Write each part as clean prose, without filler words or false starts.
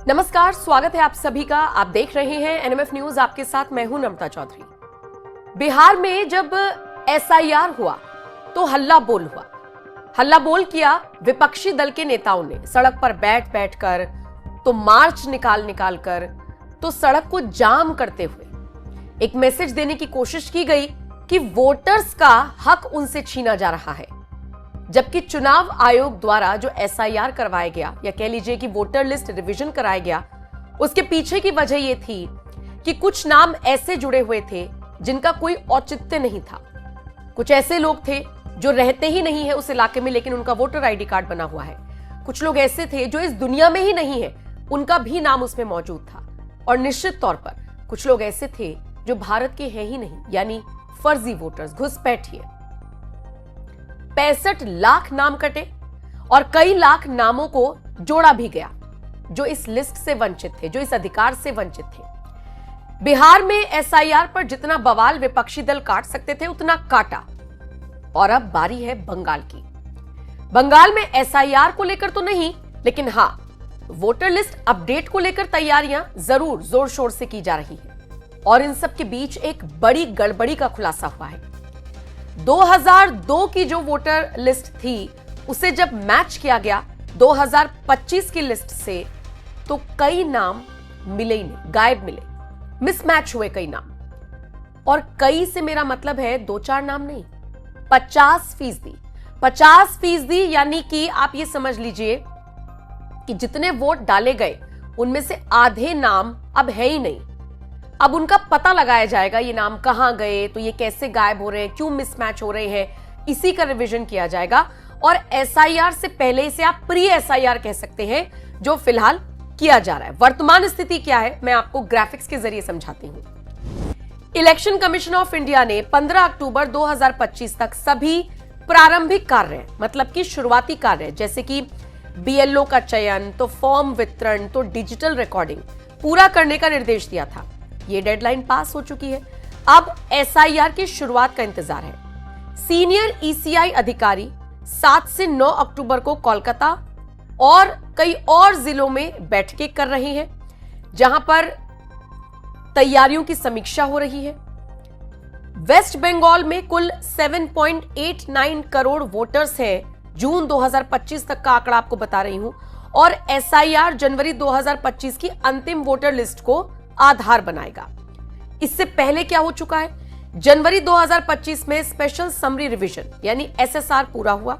नमस्कार, स्वागत है आप सभी का। आप देख रहे हैं एनएमएफ न्यूज, आपके साथ मैं हूं नम्रता चौधरी। बिहार में जब एसआईआर हुआ तो हल्ला बोल हुआ। हल्ला बोल किया विपक्षी दल के नेताओं ने, सड़क पर बैठ बैठ कर, तो मार्च निकाल कर, तो सड़क को जाम करते हुए एक मैसेज देने की कोशिश की गई कि वोटर्स का हक उनसे छीना जा रहा है। जबकि चुनाव आयोग द्वारा जो एसआईआर करवाया गया, या कह लीजिए कि वोटर लिस्ट रिवीजन कराया गया, उसके पीछे की वजह यह थी कि कुछ नाम ऐसे जुड़े हुए थे जिनका कोई औचित्य नहीं था। कुछ ऐसे लोग थे जो रहते ही नहीं है उस इलाके में, लेकिन उनका वोटर आईडी कार्ड बना हुआ है। कुछ लोग ऐसे थे जो इस दुनिया में ही नहीं है, उनका भी नाम उसमें मौजूद था। और निश्चित तौर पर कुछ लोग ऐसे थे जो भारत के हैं ही नहीं, यानी फर्जी वोटर्स, घुसपैठिए। 65 लाख नाम कटे और कई लाख नामों को जोड़ा भी गया जो इस लिस्ट से वंचित थे, जो इस अधिकार से वंचित थे। बिहार में एसआईआर पर जितना बवाल विपक्षी दल काट सकते थे उतना काटा। और अब बारी है बंगाल की। बंगाल में एसआईआर को लेकर तो नहीं, लेकिन हां, वोटर लिस्ट अपडेट को लेकर तैयारियां जरूर जोर शोर से की जा रही है। और इन सब के बीच एक बड़ी गड़बड़ी का खुलासा हुआ है। 2002 की जो वोटर लिस्ट थी उसे जब मैच किया गया 2025 की लिस्ट से, तो कई नाम मिले ही नहीं, गायब मिले, मिसमैच हुए कई नाम। और कई से मेरा मतलब है 2-4 नाम नहीं, 50%। 50%, यानी कि आप ये समझ लीजिए कि जितने वोट डाले गए उनमें से आधे नाम अब है ही नहीं। अब उनका पता लगाया जाएगा, ये नाम कहां गए, तो ये कैसे गायब हो रहे हैं, क्यों मिसमैच हो रहे हैं, इसी का रिवीजन किया जाएगा। और एसआईआर से पहले इसे आप प्री एसआईआर कह सकते हैं, जो फिलहाल किया जा रहा है। वर्तमान स्थिति क्या है, मैं आपको ग्राफिक्स के जरिए समझाती हूं। इलेक्शन कमीशन ऑफ इंडिया ने 15 अक्टूबर 2025 तक सभी प्रारंभिक कार्य, मतलब कि शुरुआती कार्य, जैसे कि बीएलओ का चयन, तो फॉर्म वितरण, तो डिजिटल रिकॉर्डिंग पूरा करने का निर्देश दिया था। ये डेडलाइन पास हो चुकी है। अब एसआईआर की शुरुआत का इंतजार है। सीनियर ईसीआई अधिकारी 7 से 9 अक्टूबर को कोलकाता और कई और जिलों में बैठकें कर रहे हैं, जहां पर तैयारियों की समीक्षा हो रही है। वेस्ट बंगाल में कुल 7.89 करोड़ वोटर्स हैं। जून 2025 तक का आंकड़ा आपको बता रही हूं। और एसआईआर जनवरी 2025 की अंतिम वोटर लिस्ट को आधार बनाएगा। इससे पहले क्या हो चुका है, जनवरी 2025 में स्पेशल समरी रिवीजन यानी एसएसआर पूरा हुआ,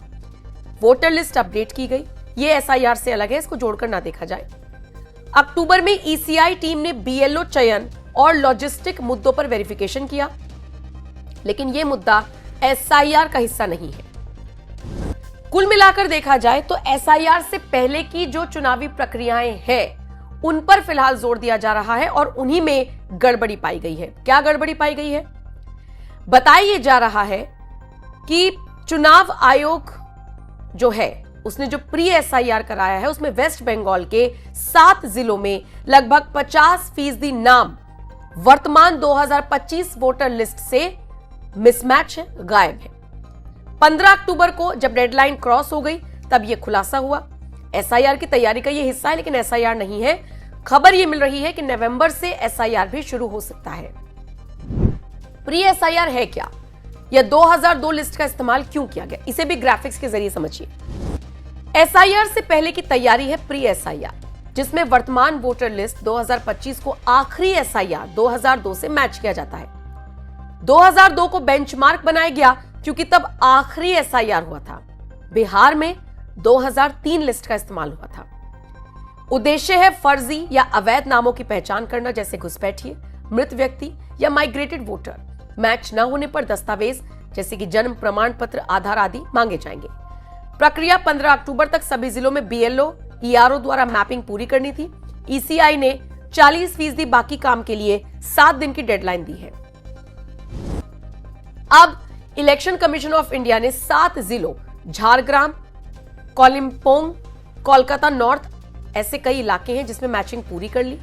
वोटर लिस्ट अपडेट की गई। ये एसआईआर से अलग है, इसको जोड़कर ना देखा जाए। अक्टूबर में ईसीआई टीम ने बीएलओ चयन और लॉजिस्टिक मुद्दों पर वेरिफिकेशन किया, लेकिन यह मुद्दा एसआईआर का हिस्सा नहीं है। कुल मिलाकर देखा जाए तो एसआईआर से पहले की जो चुनावी प्रक्रियाएं हैं उन पर फिलहाल जोर दिया जा रहा है और उन्हीं में गड़बड़ी पाई गई है। क्या गड़बड़ी पाई गई है? बताया जा रहा है कि चुनाव आयोग जो है उसने जो प्री एसआईआर कराया है उसमें वेस्ट बंगाल के 7 जिलों में लगभग 50% नाम वर्तमान 2025 वोटर लिस्ट से मिसमैच है, गायब है। 15 अक्टूबर को जब डेडलाइन क्रॉस हो गई तब यह खुलासा हुआ। एसआईआर की तैयारी का यह हिस्सा है, लेकिन एसआईआर नहीं है। खबर यह मिल रही है कि नवंबर से एसआईआर भी शुरू हो सकता है। प्री एसआईआर है क्या, या 2002 लिस्ट का इस्तेमाल क्यों किया गया, इसे भी ग्राफिक्स के जरिए समझिए। एसआईआर से पहले की तैयारी है प्री एसआईआर, जिसमें वर्तमान वोटर लिस्ट 2025 को आखिरी एसआईआर 2002 से मैच किया जाता है। 2002 को बेंचमार्क बनाया गया क्योंकि तब आखिरी एसआईआर हुआ था। बिहार में 2003 लिस्ट का इस्तेमाल हुआ था। उद्देश्य है फर्जी या अवैध नामों की पहचान करना, जैसे घुसपैठिए, मृत व्यक्ति या माइग्रेटेड वोटर। मैच न होने पर दस्तावेज जैसे कि जन्म प्रमाण पत्र, आधार आदि मांगे जाएंगे। प्रक्रिया 15 अक्टूबर तक सभी जिलों में बीएलओ, ईआरओ द्वारा मैपिंग पूरी करनी थी। ईसीआई ने 40% बाकी काम के लिए 7 दिन की डेडलाइन दी है। अब इलेक्शन कमीशन ऑफ इंडिया ने 7 जिलों झारग्राम, कोलिम्पोंग, कोलकाता नॉर्थ, ऐसे कई इलाके हैं जिसमें मैचिंग पूरी कर ली,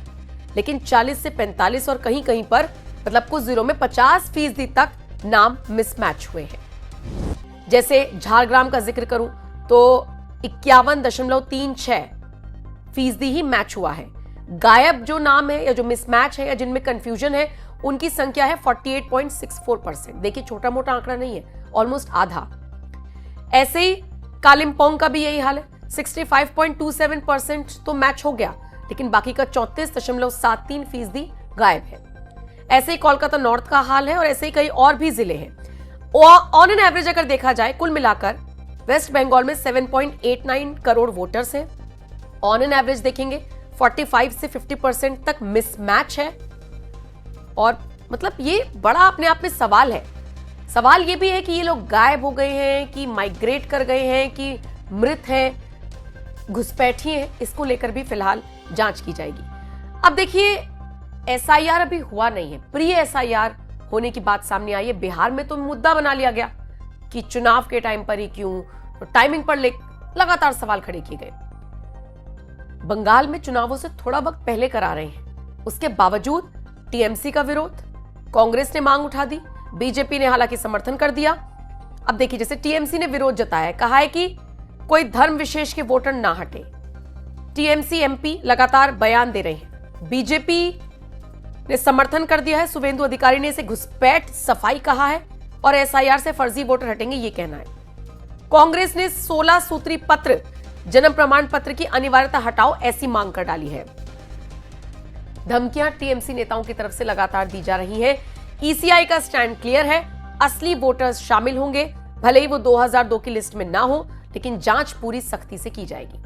लेकिन 40 से 45 और कहीं कहीं पर मतलब कुछ जिलों में 50% तक नाम मिसमैच हुए हैं। जैसे झारग्राम का जिक्र करूं तो 51.36% ही मैच हुआ है। गायब जो नाम है या जो मिसमैच है या जिनमें कंफ्यूजन है उनकी संख्या है 48.64%। देखिए छोटा मोटा आंकड़ा नहीं है, ऑलमोस्ट आधा। ऐसे ही कालिम्पोंग का भी यही हाल है, 65.27% तो मैच हो गया, लेकिन बाकी का 34.73% गायब है। ऐसे ही कोलकाता नॉर्थ का हाल है और ऐसे ही कई और भी जिले हैं। ऑन एन एवरेज अगर देखा जाए कुल मिलाकर वेस्ट बंगाल में 7.89 करोड़ वोटर्स हैं। ऑन एन एवरेज देखेंगे 45 से 50% तक मिसमैच है। और मतलब ये बड़ा अपने आप में सवाल है। सवाल ये भी है कि ये लोग गायब हो गए हैं कि माइग्रेट कर गए हैं कि मृत हैं, घुसपैठी हैं, इसको लेकर भी फिलहाल जांच की जाएगी। अब देखिए एसआईआर अभी हुआ नहीं है, प्री एसआईआर होने की बात सामने आई है। बिहार में तो मुद्दा बना लिया गया कि चुनाव के टाइम पर ही क्यों, तो टाइमिंग पर लगातार सवाल खड़े किए गए। बंगाल में चुनावों से थोड़ा वक्त पहले करा रहे हैं, उसके बावजूद टीएमसी का विरोध, कांग्रेस ने मांग उठा दी, बीजेपी ने हालांकि समर्थन कर दिया। अब देखिए जैसे टीएमसी ने विरोध जताया है, कहा है कि कोई धर्म विशेष के वोटर ना हटे। टीएमसी एमपी लगातार बयान दे रहे हैं। बीजेपी ने समर्थन कर दिया है, शुभेंदु अधिकारी ने इसे घुसपैठ सफाई कहा है और एसआईआर से फर्जी वोटर हटेंगे ये कहना है। कांग्रेस ने 16 सूत्री पत्र, जन्म प्रमाण पत्र की अनिवार्यता हटाओ ऐसी मांग कर डाली है। धमकियां टीएमसी नेताओं की तरफ से लगातार दी जा रही हैं। ईसीआई का स्टैंड क्लियर है, असली वोटर्स शामिल होंगे, भले ही वो 2002 की लिस्ट में ना हो, लेकिन जांच पूरी सख्ती से की जाएगी।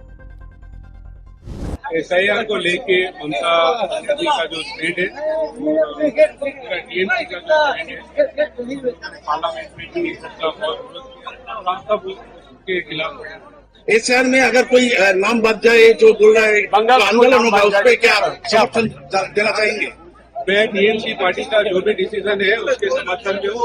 एसआईआर को लेके उनका बीजेपी का जो स्टैंड है, टीएमसी का जो स्टैंड है, पार्लियामेंट में भी के खिलाफ है। एसआईआर में अगर कोई नाम बच जाए जो बोल रहा है तो आंदोलन होगा, उस पर क्या समर्थन देना चाहेंगे? मैं टीएमसी पार्टी का जो भी डिसीजन है उसके समर्थन में हूँ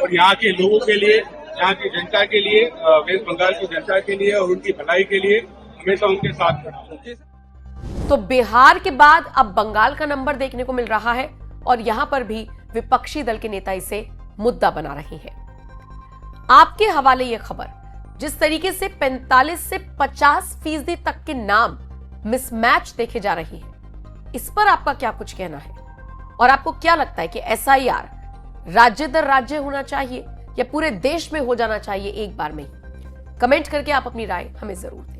और यहाँ के लोगों के लिए, यहाँ की जनता के लिए, वेस्ट बंगाल की जनता के लिए और उनकी भलाई के लिए हमेशा उनके साथ खड़ा हूं। तो बिहार के बाद अब बंगाल का नंबर देखने को मिल रहा है और यहां पर भी विपक्षी दल के नेता इसे मुद्दा बना रहे हैं। आपके हवाले ये खबर, जिस तरीके से 45 से 50% तक के नाम मिसमैच देखे जा रहे हैं, इस पर आपका क्या कुछ कहना है? और आपको क्या लगता है कि एसआईआर राज्य दर राज्य होना चाहिए या पूरे देश में हो जाना चाहिए एक बार में? कमेंट करके आप अपनी राय हमें जरूर दें।